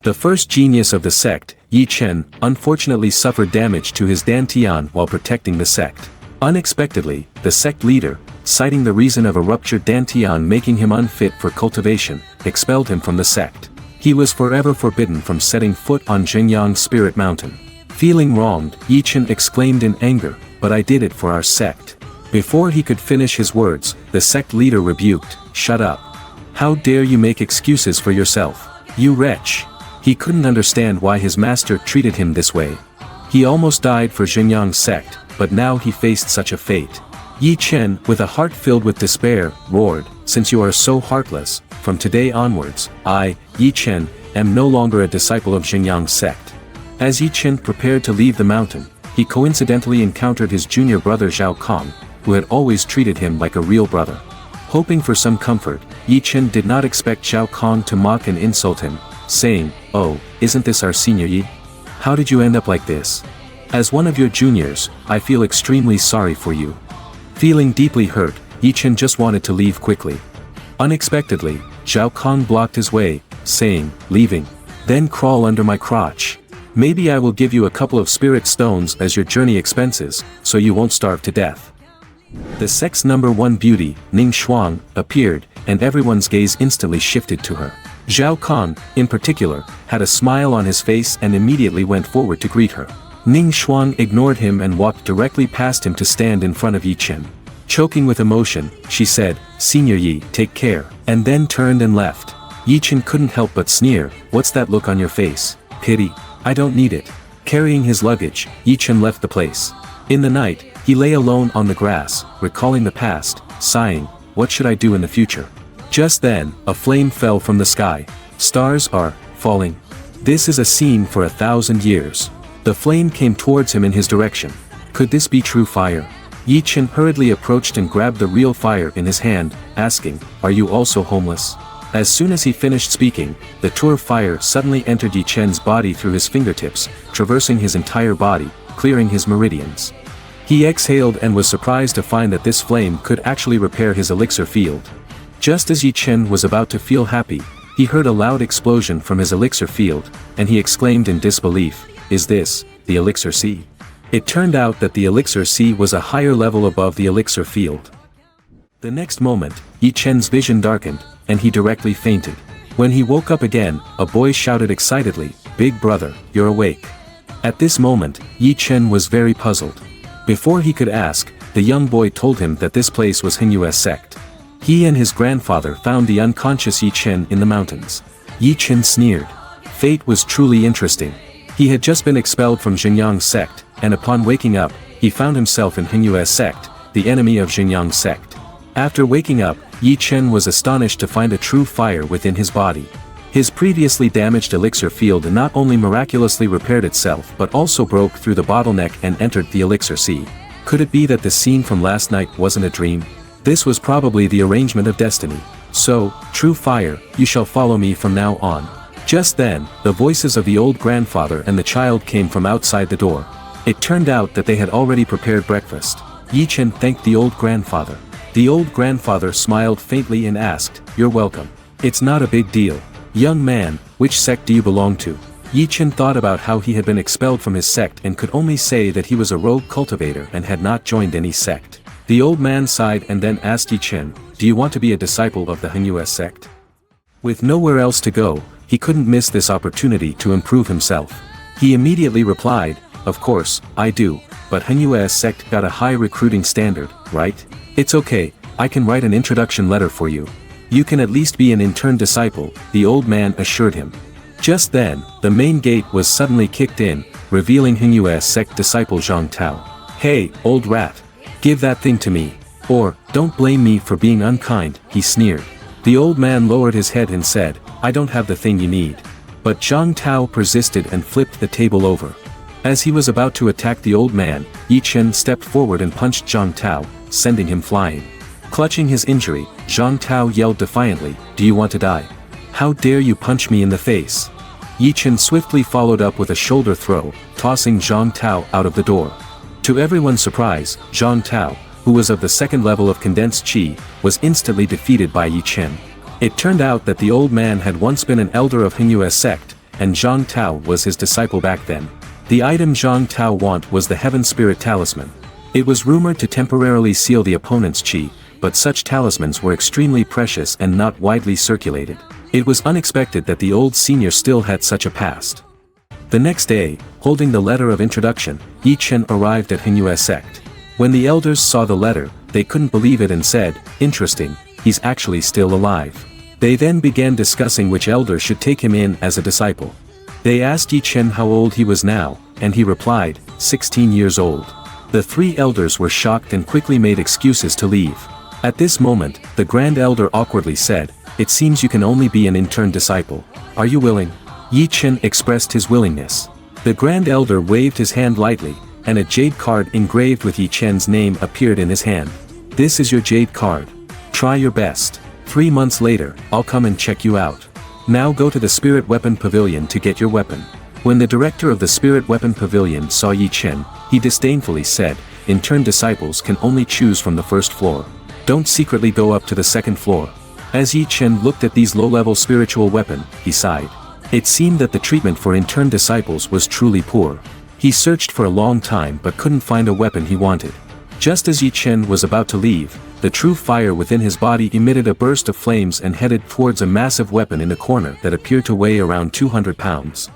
The first genius of the sect, 𝗔𝗀, unfortunately suffered damage to his dantian while protecting the sect. Unexpectedly, the sect leader, citing the reason of a ruptured dantian making him unfit for cultivation, expelled him from the sect. He was forever forbidden from setting foot on Jingyang Spirit Mountain. Feeling wronged, 𝗔𝗀 exclaimed in anger, "But I did it for our sect." Before he could finish his words, the sect leader rebuked, "Shut up. How dare you make excuses for yourself, you wretch." He couldn't understand why his master treated him this way. He almost died for Jingyang's sect, but now he faced such a fate. 𝗔𝗀, with a heart filled with despair, roared, "Since you are so heartless, from today onwards, I, 𝗔𝗀, am no longer a disciple of Jingyang's sect." As 𝗔𝗀 prepared to leave the mountain, he coincidentally encountered his junior brother 𝗷𝗂, who had always treated him like a real brother. Hoping for some comfort, 𝗔𝗀 did not expect 𝗷𝗂 to mock and insult him, saying, "Oh, isn't this our senior Yi? How did you end up like this? As one of your juniors, I feel extremely sorry for you." Feeling deeply hurt, 𝗔𝗀 just wanted to leave quickly. Unexpectedly, 𝗷𝗂 blocked his way, saying, "Leaving? Then crawl under my crotch. Maybe I will give you a couple of spirit stones as your journey expenses, so you won't starve to death." The sect's #1 beauty, Ningxuang, appeared, and everyone's gaze instantly shifted to her. 𝗷𝗂, in particular, had a smile on his face and immediately went forward to greet her. Ningxuang ignored him and walked directly past him to stand in front of 𝗔𝗀. Choking with emotion, she said, "Senior Yi, take care," and then turned and left. 𝗔𝗀 couldn't help but sneer, "What's that look on your face? Pity? I don't need it." Carrying his luggage, 𝗔𝗀 left the place. In the night, he lay alone on the grass, recalling the past, sighing, "What should I do in the future?" Just then, a flame fell from the sky. Stars are falling. This is a scene for 1,000 years. The flame came towards him in his direction. Could this be true fire? 𝗔𝗀 hurriedly approached and grabbed the real fire in his hand, asking, "Are you also homeless?" As soon as he finished speaking, the tour fire suddenly entered 𝗔𝗀's body through his fingertips, traversing his entire body, clearing his meridians. He exhaled and was surprised to find that this flame could actually repair his elixir field. Just as 𝗔𝗀 was about to feel happy, he heard a loud explosion from his elixir field, and he exclaimed in disbelief, "Is this the elixir sea?" It turned out that the elixir sea was a higher level above the elixir field. The next moment, 𝗔𝗀's vision darkened, and he directly fainted. When he woke up again, a boy shouted excitedly, "Big brother, you're awake." At this moment, 𝗔𝗀 was very puzzled. Before he could ask, the young boy told him that this place was Xianxia sect. He and his grandfather found the unconscious 𝗔𝗀 in the mountains. 𝗔𝗀 sneered. Fate was truly interesting. He had just been expelled from Jingyang's sect, and upon waking up, he found himself in Xianxia sect, the enemy of Jingyang's sect. After waking up, 𝗔𝗀 was astonished to find a true fire within his body. His previously damaged elixir field not only miraculously repaired itself but also broke through the bottleneck and entered the elixir sea. Could it be that the scene from last night wasn't a dream? This was probably the arrangement of destiny. So, true fire, you shall follow me from now on. Just then, the voices of the old grandfather and the child came from outside the door. It turned out that they had already prepared breakfast. 𝗔𝗀 thanked the old grandfather. The old grandfather smiled faintly and asked, "You're welcome. It's not a big deal. Young man, which sect do you belong to?" 𝗔𝗀 thought about how he had been expelled from his sect and could only say that he was a rogue cultivator and had not joined any sect. The old man sighed and then asked 𝗔𝗀, "Do you want to be a disciple of the Xianxia sect?" With nowhere else to go, he couldn't miss this opportunity to improve himself. He immediately replied, "Of course, I do, but Xianxia sect got a high recruiting standard, right? It's okay, I can write an introduction letter for you. You can at least be an intern disciple," the old man assured him. Just then, the main gate was suddenly kicked in, revealing Xianxia sect disciple Zhang Tao. "Hey, old rat. Give that thing to me. Or, don't blame me for being unkind," he sneered. The old man lowered his head and said, "I don't have the thing you need." But Zhang Tao persisted and flipped the table over. As he was about to attack the old man, 𝗔𝗀 stepped forward and punched Zhang Tao, sending him flying. Clutching his injury, Zhang Tao yelled defiantly, "Do you want to die? How dare you punch me in the face?" 𝗔𝗀 swiftly followed up with a shoulder throw, tossing Zhang Tao out of the door. To everyone's surprise, Zhang Tao, who was of the second level of condensed qi, was instantly defeated by 𝗔𝗀. It turned out that the old man had once been an elder of Xianxia sect, and Zhang Tao was his disciple back then. The item Zhang Tao want was the Heaven Spirit Talisman. It was rumored to temporarily seal the opponent's chi, but such talismans were extremely precious and not widely circulated. It was unexpected that the old senior still had such a past. The next day, holding the letter of introduction, Yi Chen arrived at Hinyue's sect. When the elders saw the letter, they couldn't believe it and said, "Interesting, he's actually still alive." They then began discussing which elder should take him in as a disciple. They asked Yi Chen how old he was now, and he replied, 16 years old. The three elders were shocked and quickly made excuses to leave. At this moment, the Grand Elder awkwardly said, "It seems you can only be an intern disciple. Are you willing?" Yi Chen expressed his willingness. The Grand Elder waved his hand lightly, and a jade card engraved with Yi Chen's name appeared in his hand. "This is your jade card. Try your best. 3 months later, I'll come and check you out. Now go to the Spirit Weapon Pavilion to get your weapon." When the director of the Spirit Weapon Pavilion saw Yi Chen, he disdainfully said, "Intern disciples can only choose from the first floor. Don't secretly go up to the second floor." As Yi Chen looked at these low-level spiritual weapons, he sighed. It seemed that the treatment for intern disciples was truly poor. He searched for a long time but couldn't find a weapon he wanted. Just as Yi Chen was about to leave, the true fire within his body emitted a burst of flames and headed towards a massive weapon in the corner that appeared to weigh around 200 pounds.